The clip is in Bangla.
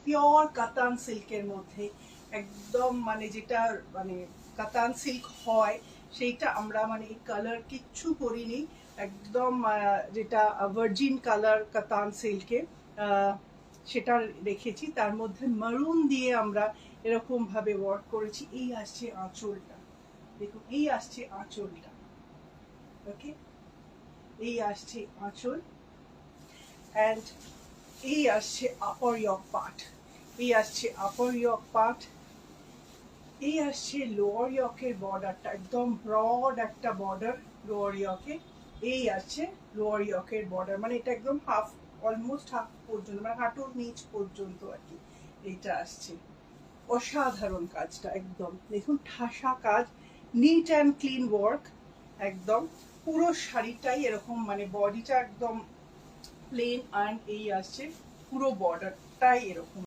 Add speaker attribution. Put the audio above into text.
Speaker 1: পিওর কাতান সিল্কের মধ্যে, একদম মানে যেটা মানে কাতান সিল্ক হয় সেইটা আমরা মানে এই কালার কিচ্ছু করিনি, একদম যেটা ভার্জিন কালার কাতান সিল্কে সেটা রেখেছি। তার মধ্যে মারুন দিয়ে আমরা এরকম ভাবে ওয়ার্ক করেছি। এই আসছে আঁচলটা, দেখুন এই আসছে আঁচলটা, ওকে, এই আসছে আঁচল, অ্যান্ড এই আসছে আপার ইয়ক পার্ট, এই আসছে আপার ইয়ক পার্ট, এই আসছে লোয়ার ইয়কের বর্ডারটা, একদম ব্রড একটা বর্ডার লোয়ার ইয়কে, এই আসছে লোয়ার ইয়কের বর্ডার, মানে এটা একদম হাফ, অলমোস্ট হাফ পর্যন্ত, মানে হাঁটুর নিচ পর্যন্ত আর কি এইটা আসছে। অসাধারণ কাজটা, একদম দেখুন ঠাসা কাজ, নিট অ্যান্ড ক্লিন ওয়ার্ক, একদম পুরো শাড়িটাই এরকম, মানে বডিটা একদম প্লেন, অ্যান্ড এই আসছে পুরো বর্ডারটাই এরকম।